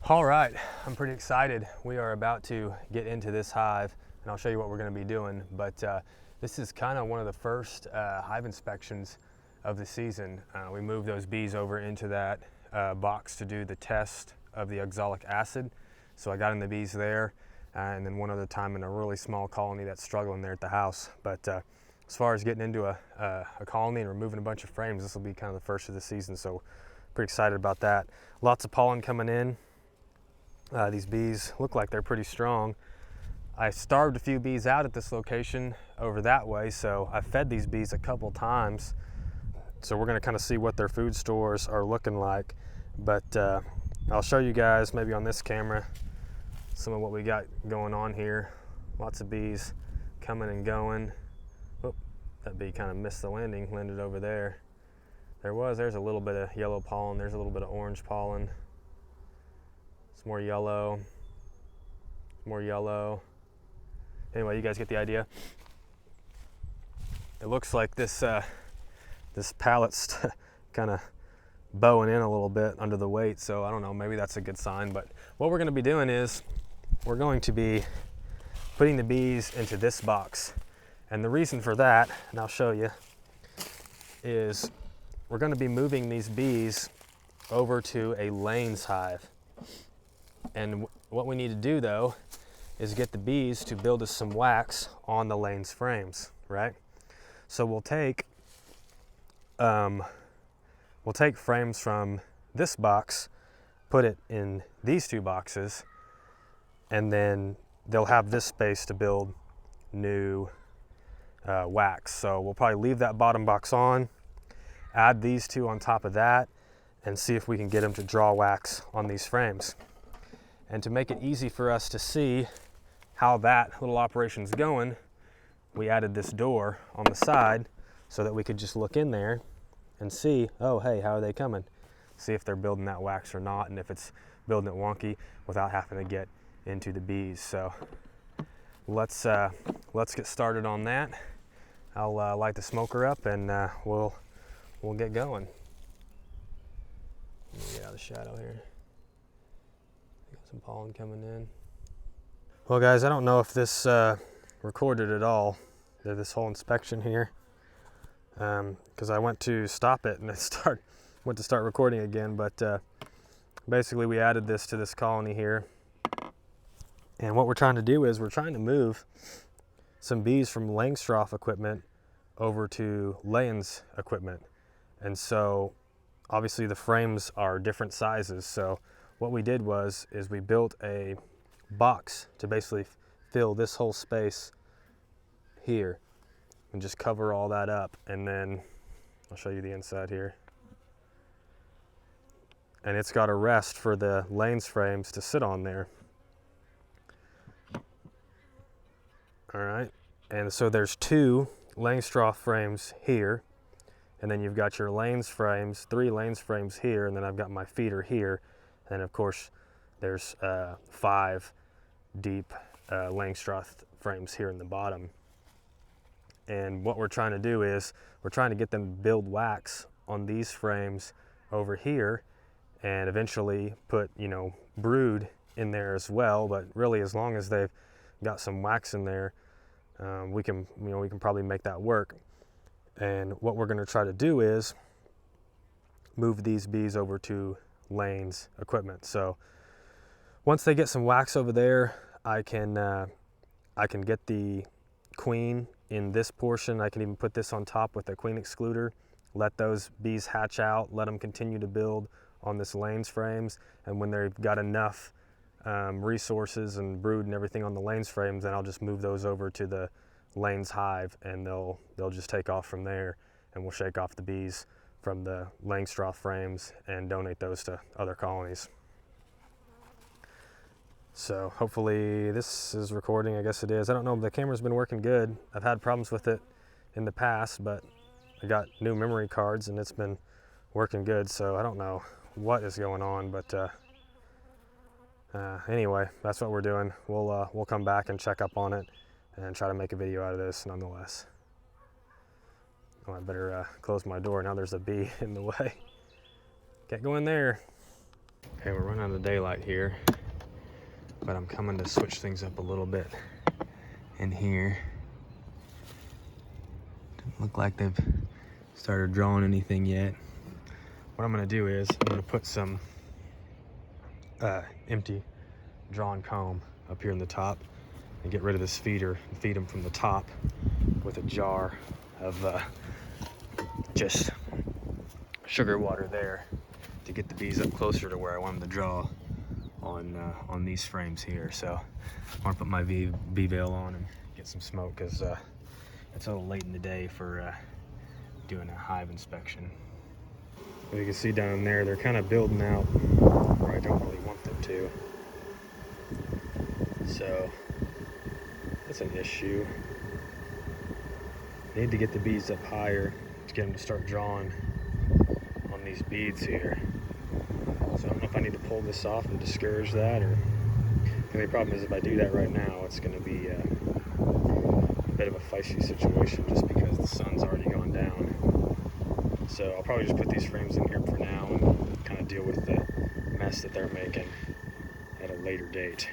All right, I'm pretty excited. We are about to get into this hive and I'll show you what we're going to be doing. But this is kind of one of the first hive inspections of the season. We moved those bees over into that box to do the test of the oxalic acid. So I got in the bees there and then one other time in a really small colony that's struggling there at the house. But as far as getting into a colony and removing a bunch of frames, this will be kind of the first of the season. So pretty excited about that. Lots of pollen coming in. These bees look like they're pretty strong. I starved a few bees out at this location over that way, so I fed these bees a couple times. So we're gonna kind of see what their food stores are looking like. But I'll show you guys maybe on this camera some of what we got going on here. Lots of bees coming and going. Oh, that bee kind of missed the landing, landed over there. There's a little bit of yellow pollen, there's a little bit of orange pollen. More yellow, more yellow. Anyway, you guys get the idea. It looks like this this pallet's kind of bowing in a little bit under the weight, so I don't know, maybe that's a good sign. But what we're going to be doing is we're going to be putting the bees into this box. And the reason for that, and I'll show you, is we're going to be moving these bees over to a Layens hive. And what we need to do though is get the bees to build us some wax on the Layens frames, right? So we'll take frames from this box, put it in these two boxes, and then they'll have this space to build new wax. So we'll probably leave that bottom box on, add these two on top of that, and see if we can get them to draw wax on these frames. And to make it easy for us to see how that little operation's going, we added this door on the side so that we could just look in there and see, oh, hey, how are they coming? See if they're building that wax or not, and if it's building it wonky without having to get into the bees. So let's get started on that. I'll light the smoker up and we'll get going. Let me get out of the shadow here. Some pollen coming in. Well guys, I don't know if this recorded at all, this whole inspection here, because I went to stop it and it went to start recording again. But basically we added this to this colony here, and what we're trying to do is we're trying to move some bees from Langstroth equipment over to Layens equipment. And so obviously the frames are different sizes, so what we did is we built a box to basically fill this whole space here and just cover all that up. And then I'll show you the inside here. And it's got a rest for the Layens frames to sit on there. All right, and so there's two Langstroth frames here, and then you've got your Layens frames, 3 Layens frames here, and then I've got my feeder here. And of course, there's 5 deep Langstroth frames here in the bottom. And what we're trying to do is we're trying to get them to build wax on these frames over here, and eventually put, you know, brood in there as well. But really, as long as they've got some wax in there, we can probably make that work. And what we're going to try to do is move these bees over to Layens equipment. So once they get some wax over there, I can get the queen in this portion. I can even put this on top with a queen excluder, let those bees hatch out, let them continue to build on this Layens frames. And when they've got enough resources and brood and everything on the Layens frames, then I'll just move those over to the Layens hive, and they'll just take off from there, and we'll shake off the bees from the Langstroth frames and donate those to other colonies. So hopefully this is recording. I guess it is. I don't know, the camera's been working good. I've had problems with it in the past, but I got new memory cards and it's been working good. So I don't know what is going on, but anyway, that's what we're doing. We'll come back and check up on it and try to make a video out of this nonetheless. Oh, I better close my door. Now there's a bee in the way. Can't go in there. Okay, we're running out of daylight here, but I'm coming to switch things up a little bit in here. Doesn't look like they've started drawing anything yet. What I'm gonna do is I'm gonna put some empty drawn comb up here in the top and get rid of this feeder and feed them from the top with a jar of just sugar water there to get the bees up closer to where I want them to draw on these frames here. So I want to put my bee veil on and get some smoke because it's a little late in the day for doing a hive inspection. As you can see down there, they're kind of building out where I don't really want them to. So that's an issue. I need to get the bees up higher to get them to start drawing on these beads here. So I don't know if I need to pull this off and discourage that, or the only problem is if I do that right now, it's going to be a bit of a feisty situation just because the sun's already gone down. So I'll probably just put these frames in here for now and kind of deal with the mess that they're making at a later date.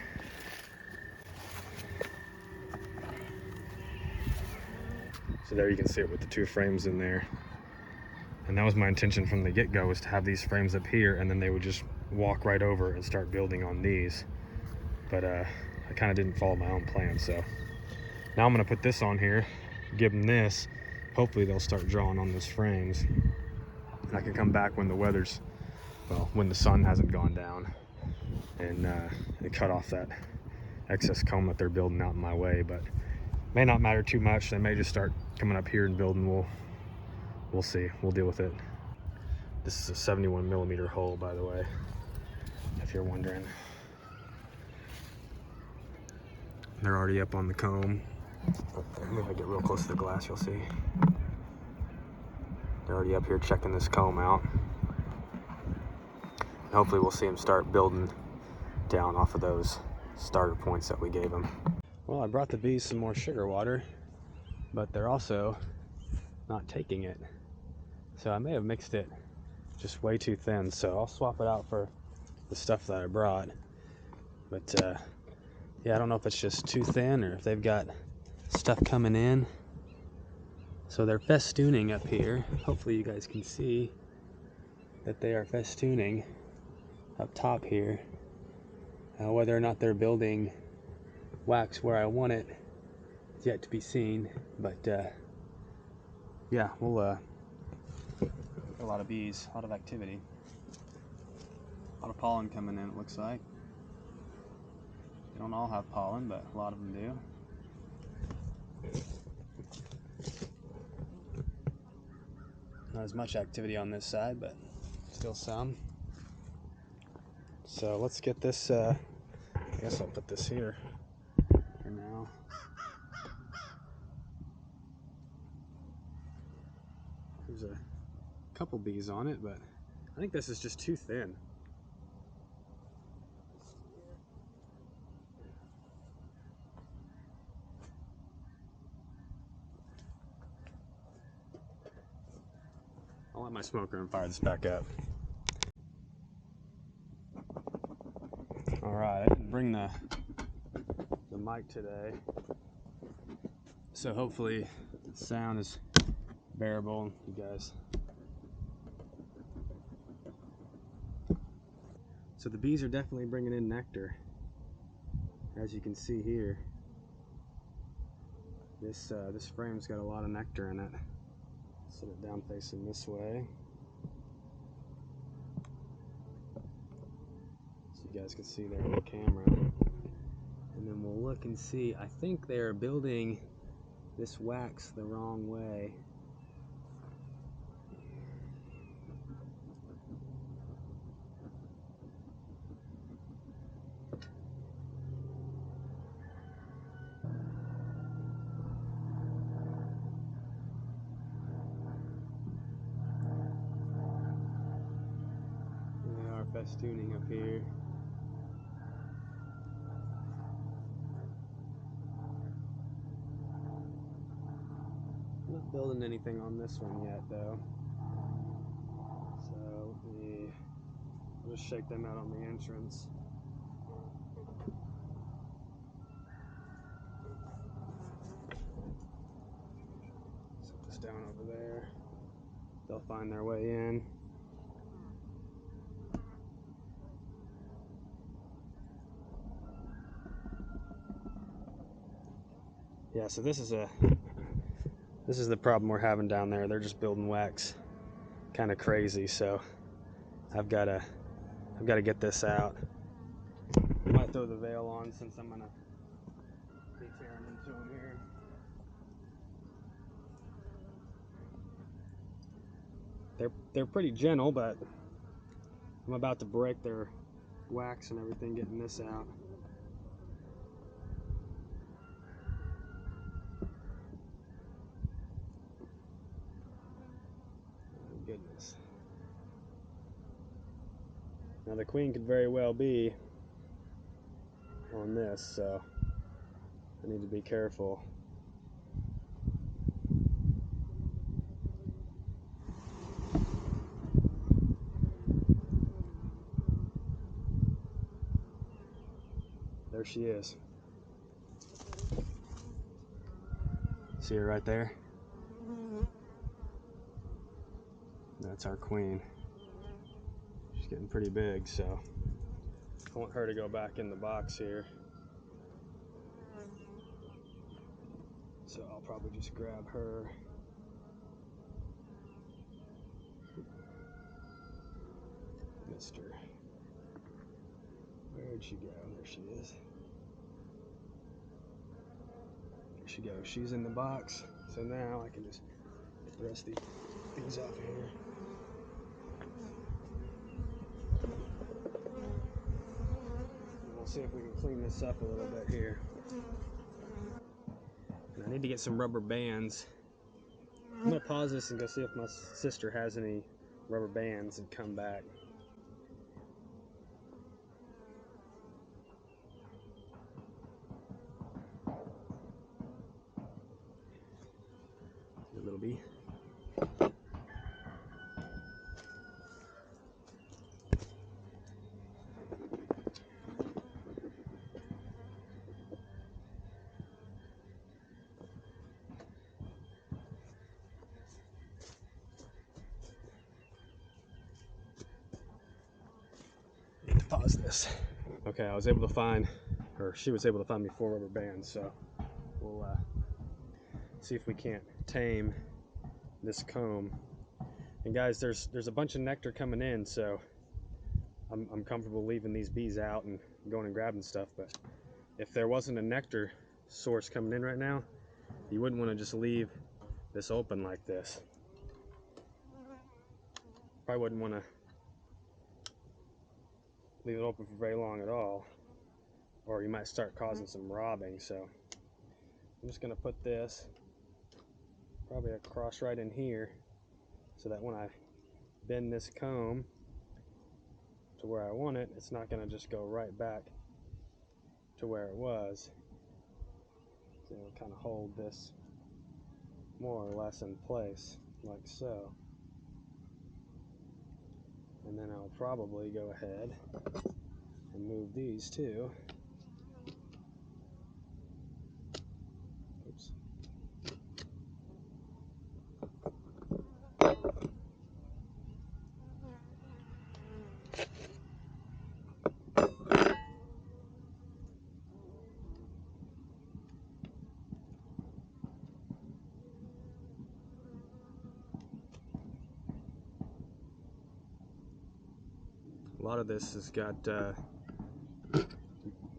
So there you can see it with the two frames in there. And that was my intention from the get-go, was to have these frames up here and then they would just walk right over and start building on these. But I kind of didn't follow my own plan, so now I'm gonna put this on here, give them this. Hopefully they'll start drawing on those frames. And I can come back when the weather's, well, when the sun hasn't gone down and cut off that excess comb that they're building out in my way. But may not matter too much. They may just start coming up here and building. We'll see. We'll deal with it. This is a 71 millimeter hole, by the way, if you're wondering. They're already up on the comb. Maybe if I get real close to the glass, you'll see. They're already up here checking this comb out. And hopefully we'll see them start building down off of those starter points that we gave them. Well, I brought the bees some more sugar water, but they're also not taking it. So I may have mixed it just way too thin, so I'll swap it out for the stuff that I brought. But yeah, I don't know if it's just too thin or if they've got stuff coming in. So they're festooning up here. Hopefully you guys can see that they are festooning up top here. Whether or not they're building wax where I want it is yet to be seen. But yeah, we'll a lot of bees, a lot of activity, a lot of pollen coming in, it looks like. They don't all have pollen, but a lot of them do. Not as much activity on this side, but still some. So let's get this, I guess I'll put this here for now. There's a couple bees on it, but I think this is just too thin. I'll let my smoker and fire this back up. Alright, I didn't bring the mic today, so hopefully the sound is bearable, you guys. So the bees are definitely bringing in nectar, as you can see here. This frame's got a lot of nectar in it. Set it down facing this way, so you guys can see there on the camera. And then we'll look and see. I think they're building this wax the wrong way. They are festooning up here. Not building anything on this one yet, though. So just shake them out on the entrance. Set this down over there. They'll find their way in. Yeah, so this is the problem we're having down there. They're just building wax kind of crazy, so I've got to get this out. I might throw the veil on since I'm gonna be tearing into them here. They're pretty gentle, but I'm about to break their wax and everything getting this out. Oh, goodness. Now the queen could very well be on this, so I need to be careful. There she is. See her right there? That's our queen. She's getting pretty big, so I want her to go back in the box here. So I'll probably just grab her. Missed her. Where'd she go? There she is. There she goes. She's in the box. So now I can just get the rest of these off here. And we'll see if we can clean this up a little bit here. And I need to get some rubber bands. I'm going to pause this and go see if my sister has any rubber bands and come back. Little bee. Pause this. Okay, I was able to find, or she was able to find me 4 rubber bands, so we'll see if we can't tame this comb. And guys, there's a bunch of nectar coming in, so I'm comfortable leaving these bees out and going and grabbing stuff, but if there wasn't a nectar source coming in right now, you wouldn't want to just leave this open like this. Probably wouldn't want to leave it open for very long at all, or you might start causing some robbing. So I'm just going to put this probably across right in here, so that when I bend this comb to where I want it, it's not going to just go right back to where it was. So it'll kind of hold this more or less in place, like so. And then I'll probably go ahead and move these too. Oops. A lot of this has got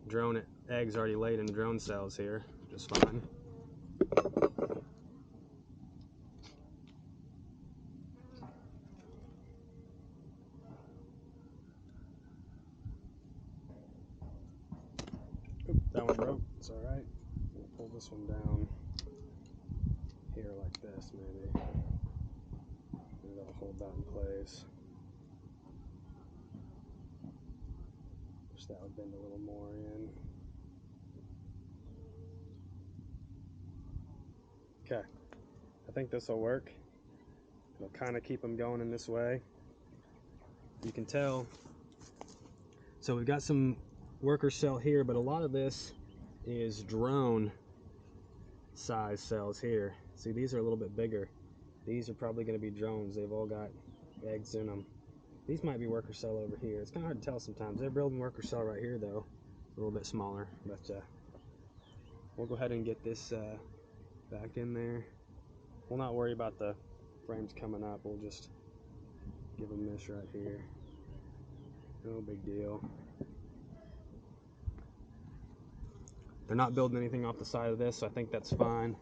drone eggs already laid in drone cells here, just fine. Oop, that one broke. It's all right. We'll pull this one down here like this, maybe. Maybe that'll hold that in place. Wish that would bend a little more in. Okay, I think this will work. It'll kind of keep them going in this way. You can tell So we've got some worker cell here, but a lot of this is drone size cells here. See, these are a little bit bigger. These are probably going to be drones. They've all got eggs in them. These might be worker cell over here. It's kind of hard to tell sometimes. They're building worker cell right here though. A little bit smaller, but we'll go ahead and get this back in there. We'll not worry about the frames coming up. We'll just give them this right here. No big deal. They're not building anything off the side of this, so I think that's fine.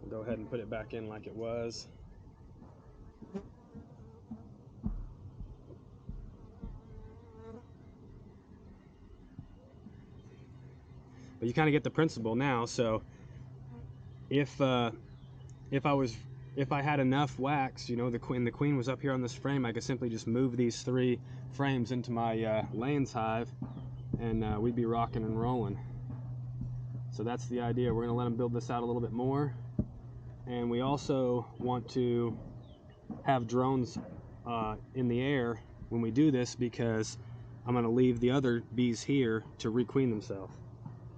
We'll go ahead and put it back in like it was. But you kind of get the principle now. So if I had enough wax, you know, the queen was up here on this frame, I could simply just move these 3 frames into my Layens hive, and we'd be rocking and rolling. So that's the idea. We're going to let them build this out a little bit more, and we also want to have drones in the air when we do this, because I'm going to leave the other bees here to requeen themselves.